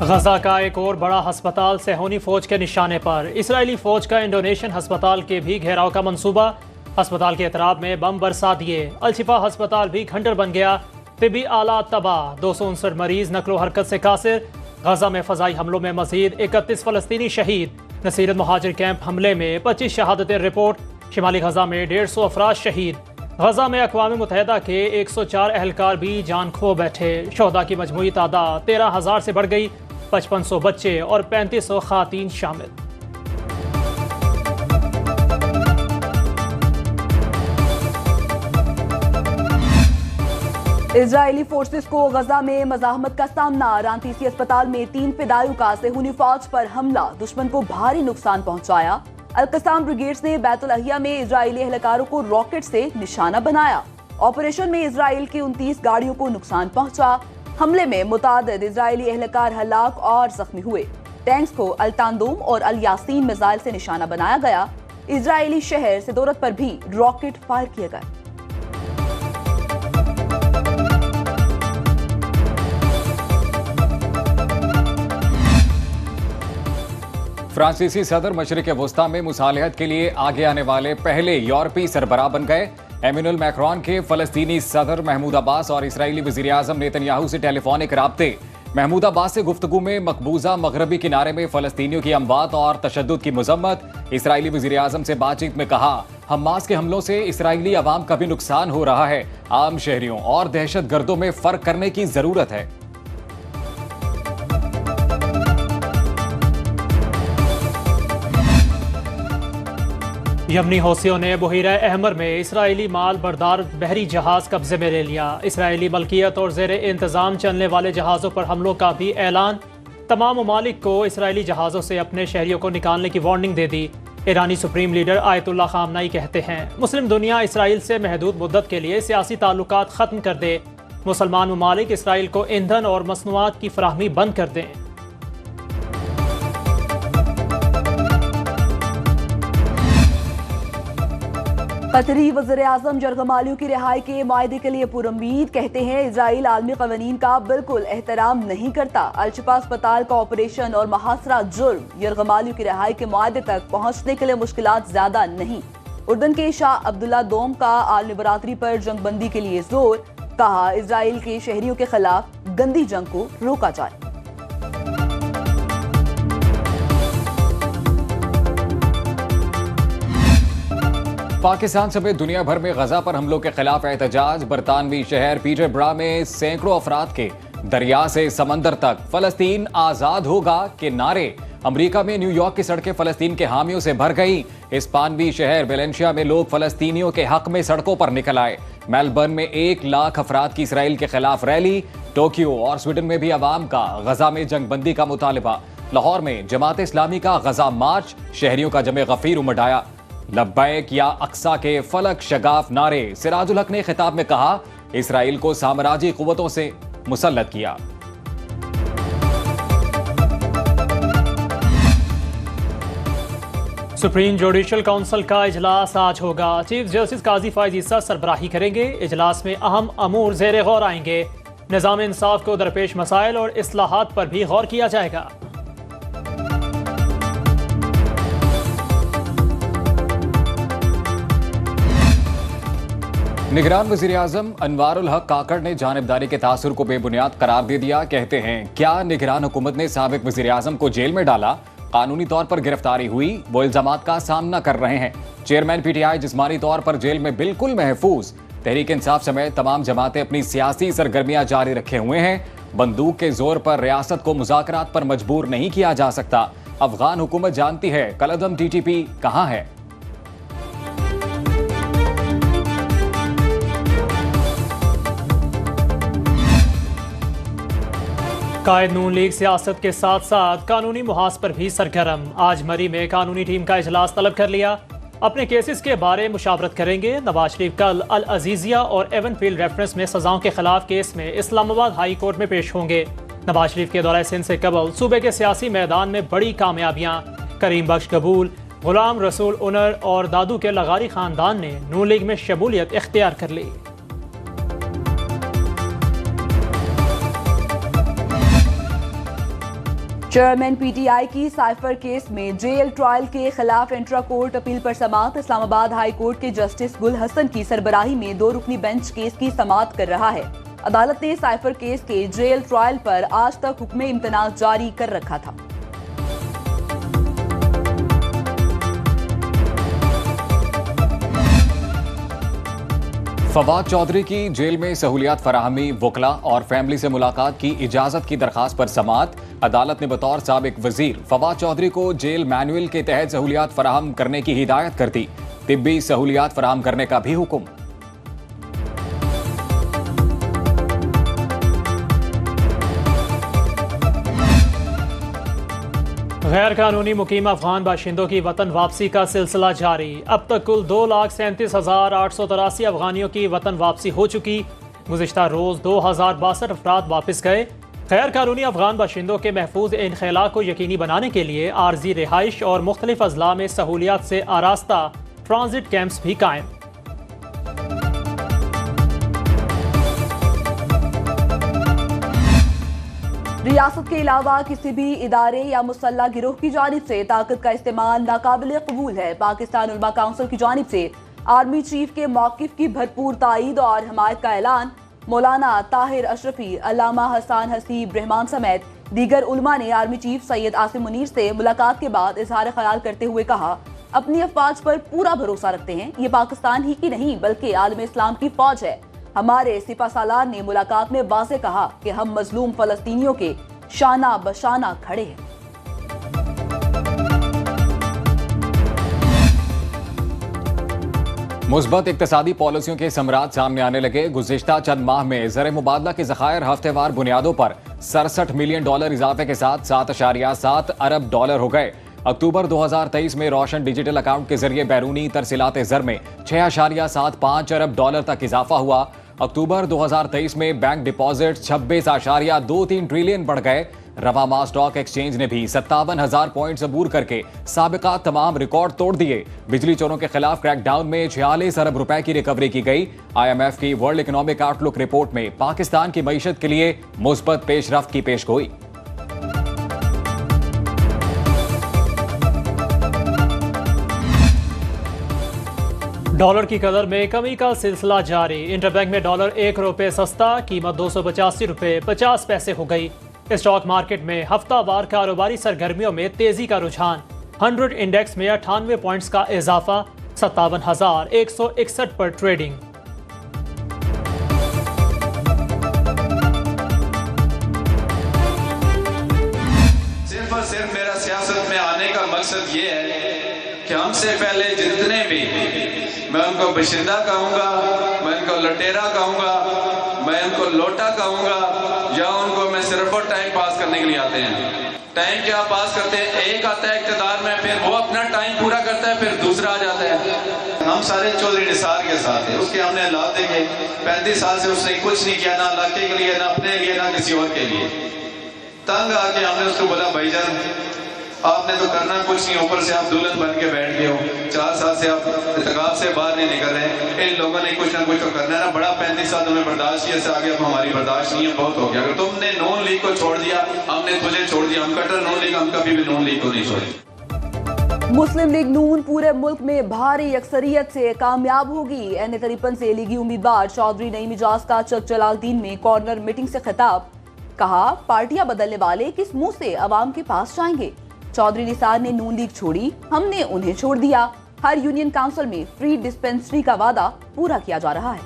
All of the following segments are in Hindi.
गजा का एक और बड़ा हस्पताल सेहूनी फौज के निशाने पर। इसराइली फौज का इंडोनेशियन हस्पताल के भी घेराव का मंसूबा। हस्पताल के एतराब में बम बरसा दिए। अलशिफा हस्पताल भी खंडर बन गया। तिबी आला तबाह। 259 मरीज नकलो हरकत से कासिर। गजा में फजाई हमलों में मजीद 31 फलस्तीनी शहीद। नसीरत मुहाजिर कैंप हमले में 25 शहादतें रिपोर्ट। शिमाली गजा में 150 अफराद शहीद। गजा में अक़वाम मुत्तहिदा के 104 एहलकार भी जान खो बैठे। शोहदा की मजमूई तादाद 13,000 से बढ़ गई। 5500 बच्चे और 3500 खातीन शामिल। इजरायली फोर्सेस को गजा में मज़ाहमत का सामना। रांतीसी अस्पताल में 3 फिदाइयों का सेहूनी फौज पर हमला। दुश्मन को भारी नुकसान पहुंचाया। अल-कसाम ब्रिगेड्स ने बैतुल-अहिया में इजरायली एहलकारों को रॉकेट से निशाना बनाया। ऑपरेशन में इजराइल की 29 गाड़ियों को नुकसान पहुंचा। हमले में मुतादिद इजरायली एहलकार हलाक और जख्मी हुए। टैंक्स को अल-तांदूम और अल-यासीन मिसाइल से निशाना बनाया गया। इजरायली शहर सिदोरत पर भी रॉकेट फायर किए गए। फ्रांसीसी सदर मशरिक वस्ता में मुसालहत के लिए आगे आने वाले पहले यूरोपीय सरबराह बन गए। एमेनुअल मैक्रोन के फलस्तीनी सदर महमूद अब्बास और इसराइली वज़ीर आज़म नेतन्याहू से टेलीफोनिक राब्ते। महमूद अब्बास से गुफ्तगू में मकबूजा मगरबी किनारे में फलस्तीनियों की अमवात और तशद्दुद की मजम्मत। इसराइली वज़ीर आज़म से बातचीत में कहा, हमास के हमलों से इसराइली अवाम का भी नुकसान हो रहा है। आम शहरियों और दहशत गर्दों में फर्क करने की जरूरत है। यमनी हौसियों ने बुहीरा अहमर में इसराइली माल बरदार बहरी जहाज कब्जे में ले लिया। इसराइली मलकियत और ज़ेर इंतज़ाम चलने वाले जहाज़ों पर हमलों का भी ऐलान। तमाम ममालिक को इसराइली जहाज़ों से अपने शहरियों को निकालने की वार्निंग दे दी। ईरानी सुप्रीम लीडर आयतुल्लाह खामनाई कहते हैं, मुस्लिम दुनिया इसराइल से महदूद मुद्दत के लिए सियासी ताल्लुकात ख़त्म कर दे। मुसलमान ममालिक इसराइल को ईंधन और मसनूआत की फराहमी बंद कर दें। कतरी वज़ीर आज़म यरगमालियों की रिहाई के मुआहदे के लिए पुरुम्मीद। कहते हैं इजराइल आलमी क़वानीन का बिल्कुल एहतराम नहीं करता। अलशिफा अस्पताल का ऑपरेशन और महासरा जुर्म। यरगमालियों की रिहाई के मुआहदे तक पहुंचने के लिए मुश्किलात ज्यादा नहीं। उर्दन के शाह अब्दुल्ला दोम का आलमी बरादरी पर जंगबंदी के लिए जोर। कहा, इजराइल के शहरियों के खिलाफ गंदी जंग को रोका जाए। पाकिस्तान समेत दुनिया भर में गजा पर हमलों के खिलाफ एहतजाज। बरतानवी शहर पीटरब्रा में सैकड़ों अफराद के दरिया से समंदर तक फलस्तीन आजाद होगा के नारे। अमेरिका में न्यूयॉर्क की सड़कें फलस्तीन के हामियों से भर गई। हिस्पानवी शहर वेलेंशिया में लोग फलस्तीनियों के हक में सड़कों पर निकल आए। मेलबर्न में 1 लाख अफराद की इसराइल के खिलाफ रैली। टोक्यो और स्वीडन में भी अवाम का गजा में जंगबंदी का मुतालबा। लाहौर में जमात इस्लामी का गजा मार्च। शहरियों का जमे गफीर उमड़ लब्बैक या अक्सा के फलक शगाफ नारे। सिराजुल हक ने खिताब में कहा, इसराइल को साम्राज्यी कुव्वतों से मुसल्लत किया। सुप्रीम जुडिशल काउंसिल का इजलास आज होगा। चीफ जस्टिस काजी फायज ईसा सरबराही करेंगे। इजलास में अहम अमूर ज़ेर गौर आएंगे। निज़ाम इंसाफ को दरपेश मसाइल और इस्लाहात पर भी गौर किया जाएगा। निगरान वज़ीर आज़म अनवारुल हक काकड़ ने जानिबदारी के तासुर को बेबुनियाद करार दे दिया। कहते हैं, क्या निगरान हुकूमत ने साबिक वज़ीर आज़म को जेल में डाला? कानूनी तौर पर गिरफ्तारी हुई, वो इल्जामात का सामना कर रहे हैं। चेयरमैन पीटीआई जिस्मानी तौर पर जेल में बिल्कुल महफूज। तहरीक इंसाफ समेत तमाम जमातें अपनी सियासी सरगर्मियां जारी रखे हुए हैं। बंदूक के जोर पर रियासत को मुज़ाकरात पर मजबूर नहीं किया जा सकता। अफगान हुकूमत जानती है कलअदम टीटीपी कहां है। कायद नून लीग सियासत के साथ साथ कानूनी मुहाज पर भी सरगर्म। आज मरी में कानूनी टीम का इजलास तलब कर लिया। अपने केसेस के बारे में मुशावरत करेंगे। नवाज शरीफ कल अल अजीजिया और एवनफील्ड रेफरेंस में सजाओं के खिलाफ केस में इस्लामाबाद हाई कोर्ट में पेश होंगे। नवाज शरीफ के दौरे सिंध से कबल सूबे के सियासी मैदान में बड़ी कामयाबियां। करीम बख्श कबूल, गुलाम रसूल उनर और दादू के लगारी खानदान ने नून लीग में शमूलियत इख्तियार कर ली। चेयरमैन पीटीआई की साइफर केस में जेल ट्रायल के खिलाफ इंट्रा कोर्ट अपील पर समाअत। इस्लामाबाद हाई कोर्ट के जस्टिस गुल हसन की सरबराही में 2 रुकनी बेंच केस की समाअत कर रहा है। अदालत ने साइफर केस के जेल ट्रायल पर आज तक हुक्म इम्तनाअ जारी कर रखा था। फवाद चौधरी की जेल में सहूलियात फराहमी, वकला और फैमिली से मुलाकात की इजाजत की दरखास्त पर समाअत। अदालत ने बतौर साबिक वजीर फवाद चौधरी को जेल मैनुअल के तहत सहूलियात फराहम करने की हिदायत कर दी। तिब्बी सहूलियात फराहम करने का भी हुक्म। गैर कानूनी मुकीम अफगान बाशिंदों की वतन वापसी का सिलसिला जारी। अब तक कुल 2,37,883 अफगानियों की वतन वापसी हो चुकी। गुज़िश्ता रोज़ 2,062 अफराद वापस गए। गैर कानूनी अफगान बाशिंदों के महफूज इनखला को यकीनी बनाने के लिए आर्जी रिहाइश और मुख्तलिफ अजला में सहूलियात से आरास्ता ट्रांजिट कैंप्स भी कायम। रियासत के अलावा किसी भी इदारे या मुसल्ला गिरोह की जानिब से ताकत का इस्तेमाल नाकाबिल कबूल है। पाकिस्तान उलमा काउंसिल की जानिब से आर्मी चीफ के मौक़िफ़ की भरपूर तायीद और हमायत का ऐलान। मौलाना ताहिर अशरफी, अल्लामा हसन हसीब रहमान समेत दीगर उलमा ने आर्मी चीफ सैयद आसिम मुनीर से मुलाकात के बाद इजहार ख्याल करते हुए कहा, अपनी अफवाज पर पूरा भरोसा रखते हैं। ये पाकिस्तान ही की नहीं बल्कि आलम इस्लाम की फौज है। हमारे सिपा सालार ने मुलाकात में वाज़े कहा कि हम मजलूम फलस्तीनियों के शाना बशाना खड़े हैं। मुस्बत इक्तिसादी पॉलिसियों के समरात सामने आने लगे। गुज़िश्ता चंद माह में ज़र मुबादला के ज़खायर हफ्तेवार बुनियादों पर $67 मिलियन इजाफे के साथ $7.7 अरब हो गए। अक्टूबर 2023 में रोशन डिजिटल अकाउंट के जरिए बैरूनी तरसीलात ज़र में $6.75 अरब तक इजाफा हुआ। अक्टूबर 2023 में बैंक डिपॉजिट 26.23 ट्रिलियन बढ़ गए। रवामा स्टॉक एक्सचेंज ने भी 57,000 पॉइंट्स अबूर करके साबिका तमाम रिकॉर्ड तोड़ दिए। बिजली चोरों के खिलाफ क्रैकडाउन में 46 अरब रुपए की रिकवरी की गई। IMF की वर्ल्ड इकोनॉमिक आउटलुक रिपोर्ट में पाकिस्तान की मईशत के लिए मुस्बत पेशरफ्त की पेशगोई। डॉलर की कदर में कमी का सिलसिला जारी। इंटरबैंक में डॉलर ₹1 सस्ता, कीमत ₹285.50 हो गई। स्टॉक मार्केट में हफ्तावार कारोबारी सरगर्मियों में तेजी का रुझान। 100 इंडेक्स में 98 पॉइंट्स का इजाफा, 57,161 पर ट्रेडिंग। सिर्फ और सिर्फ मेरा सियासत में आने का मकसद ये है कि हमसे पहले जितने भी, मैं उनको बशिंदा कहूँगा, मैं उनको लटेरा कहूँगा, मैं उनको लोटा कहूँगा, या उनको मैं सिर्फ और टाइम पास करने के लिए आते हैं। टाइम क्या पास करते हैं, एक आता है इक़्तिदार में, फिर वो अपना टाइम पूरा करता है, फिर दूसरा आ जाता है। हम सारे चौधरी निसार के साथ हैं, उसके हमने हालात देखे। 35 साल से उसने कुछ नहीं किया, ना इलाके के लिए, ना अपने लिए, ना किसी और के लिए। तंग आके हमने उसको बोला, भाईजान आपने तो करना कुछ नहीं, ऊपर से आप दुल्हन बन के बैठ गए हो। 4 साल से आप इत्तेकाफ से बाहर नहीं निकल रहे। इन लोगों ने कुछ ना कुछ तो करना है ना। बड़ा 35 साल तुम्हें बर्दाश्त किया, से आगे अब हमारी बर्दाश्त नहीं है, बहुत हो गया। अगर तुमने नून लीग को छोड़ दिया, हमने तुझे छोड़ दिया। हम कट्टर नून लीग, हम कभी भी नून लीग को नहीं छोड़े। मुस्लिम लीग नून पूरे मुल्क में भारी अक्सरियत से कामयाब होगी। एन तरीपन से लीगी उम्मीदवार चौधरी नईम इजाज का चक जलालुद्दीन में कॉर्नर मीटिंग से खिताब। कहा, पार्टियां बदलने वाले किस मुंह से अवाम के पास जाएंगे। चौधरी निसार ने नून लीग छोड़ी, हमने उन्हें छोड़ दिया। हर यूनियन काउंसिल में फ्री डिस्पेंसरी का वादा पूरा किया जा रहा है।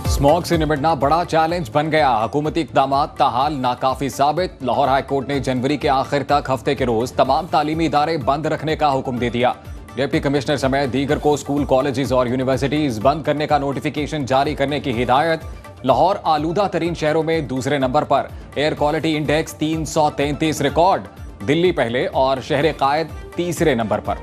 स्मॉग से निपटना बड़ा चैलेंज बन गया। हुकूमती इक़दामात ताहाल नाकाफी साबित। लाहौर हाई कोर्ट ने जनवरी के आखिर तक हफ्ते के रोज तमाम तालीमी इदारे बंद रखने का हुक्म दे दिया। डिप्टी कमिश्नर समेत दीगर को स्कूल, कॉलेजेस और यूनिवर्सिटीज बंद करने का नोटिफिकेशन जारी करने की हिदायत। लाहौर आलूदा तरीन शहरों में दूसरे नंबर पर। Air quality index 333 record. Delhi पहले और शहर कायद तीसरे नंबर पर।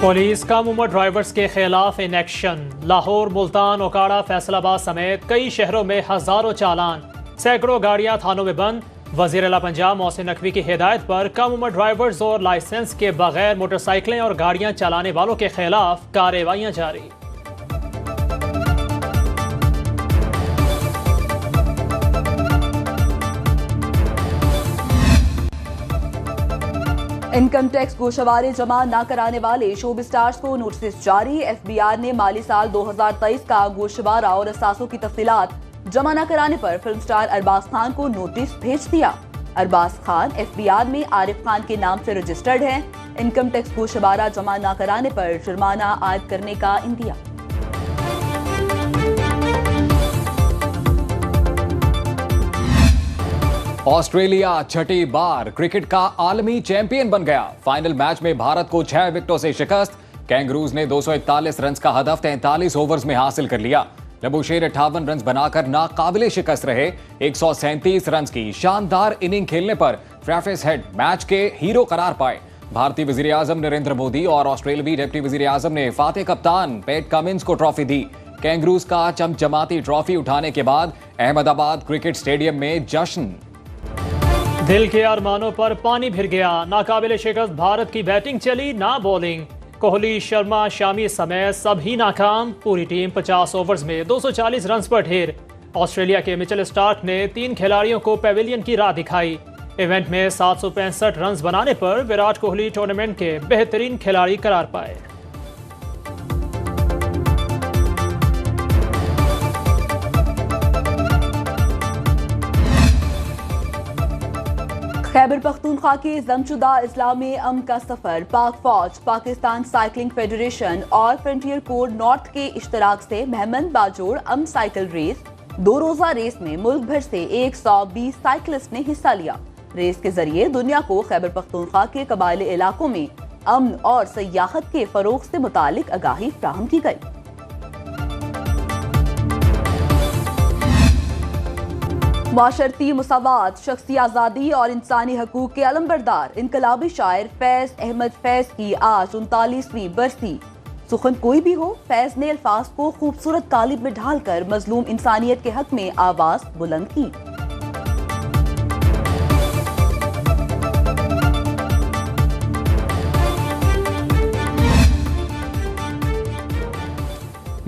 पुलिस कम उम्र ड्राइवर्स के खिलाफ इन एक्शन। लाहौर, मुल्तान, ओकाड़ा, फैसलाबाद समेत कई शहरों में हजारों चालान। सैकड़ों गाड़ियां थानों में बंद। वज़ीर आला पंजाब मोहसिन नकवी की हिदायत पर कम उम्र ड्राइवर्स और लाइसेंस के बगैर मोटरसाइकिलें और गाड़ियां चलाने वालों के खिलाफ कार्रवाइयां जारी। इनकम टैक्स गोशवारे जमा न कराने वाले शोब स्टार्स को नोटिस जारी। एफबीआर ने माली साल 2023 का गोशवारा और असासों की तफसीलात जमा न कराने पर फिल्म स्टार अरबाज खान को नोटिस भेज दिया। अरबाज खान एफबीआर में आरिफ खान के नाम से रजिस्टर्ड हैं। इनकम टैक्स गोशवारा जमा न कराने पर जुर्माना आयद करने का इंदिया। ऑस्ट्रेलिया छठी बार क्रिकेट का आलमी चैंपियन बन गया। फाइनल मैच में भारत को 6 विकेटों से शिकस्त। कैंगरूज ने 241 रन का हदफ 43 ओवर्स में हासिल कर लिया। लबुशेर 58 रन बनाकर नाकाबिले शिकस्त रहे। 137 रन की शानदार इनिंग खेलने पर ट्रेविस हेड मैच के हीरो करार पाए। भारतीय वजीर आजम नरेंद्र मोदी और ऑस्ट्रेलियावी डिप्टी वजीर आजम ने फातेह कप्तान पैट कमिंस को ट्रॉफी दी। कैंगरूज का चमचमाती ट्रॉफी उठाने के बाद अहमदाबाद क्रिकेट स्टेडियम में जश्न। दिल के अरमानों पर पानी फिर गया। नाकाबिले शिकस्त भारत की बैटिंग चली ना बॉलिंग। कोहली, शर्मा, शामी समेत सभी नाकाम। पूरी टीम 50 ओवर्स में 240 रन पर ढेर। ऑस्ट्रेलिया के मिचेल स्टार्क ने 3 खिलाड़ियों को पेविलियन की राह दिखाई। इवेंट में 765 रन बनाने पर विराट कोहली टूर्नामेंट के बेहतरीन खिलाड़ी करार पाए। खैबर पख्तूनख्वा के जमशुदा इस्लामी अमन का सफर। पाक फौज, पाकिस्तान साइकिलिंग फेडरेशन और फ्रंटियर कोड नॉर्थ के इश्तराक से मेहमद बाजोड़ अमन साइकिल रेस। 2 रोजा रेस में मुल्क भर से 120 साइकिलिस्ट ने हिस्सा लिया। रेस के जरिए दुनिया को खैबर पख्तूनख्वा के कबायली इलाकों में अमन और सयाहत के फरोग से मुतालिक आगाही फ्राहम की गई। माशरती मुसावात, शख्सी आज़ादी और इंसानी हकूक के अलमबरदार इनकलाबी शायर फैज अहमद फैज की आज 39वीं बरसी। सुखन कोई भी हो, फैज ने अल्फाज को खूबसूरत कालिब में ढालकर मजलूम इंसानियत के हक में आवाज बुलंद की।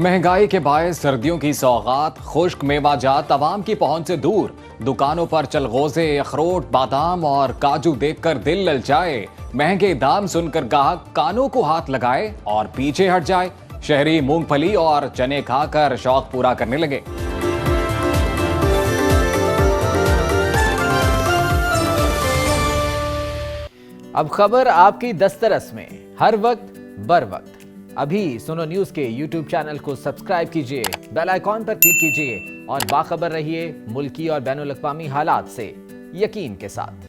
महंगाई के बायस सर्दियों की सौगात, खुश्क मेवाजात अवाम की पहुंच से दूर। दुकानों पर चलगोजे, अखरोट, बादाम और काजू देखकर दिल ललचाए। महंगे दाम सुनकर गाहक कानों को हाथ लगाए और पीछे हट जाए। शहरी मूंगफली और चने खाकर शौक पूरा करने लगे। अब खबर आपकी दस्तरस में, हर वक्त बर वक्त। अभी सुनो न्यूज के YouTube चैनल को सब्सक्राइब कीजिए, बेल आइकॉन पर क्लिक कीजिए और बाखबर रहिए मुल्की और बैनुल अक़वामी हालात से यकीन के साथ।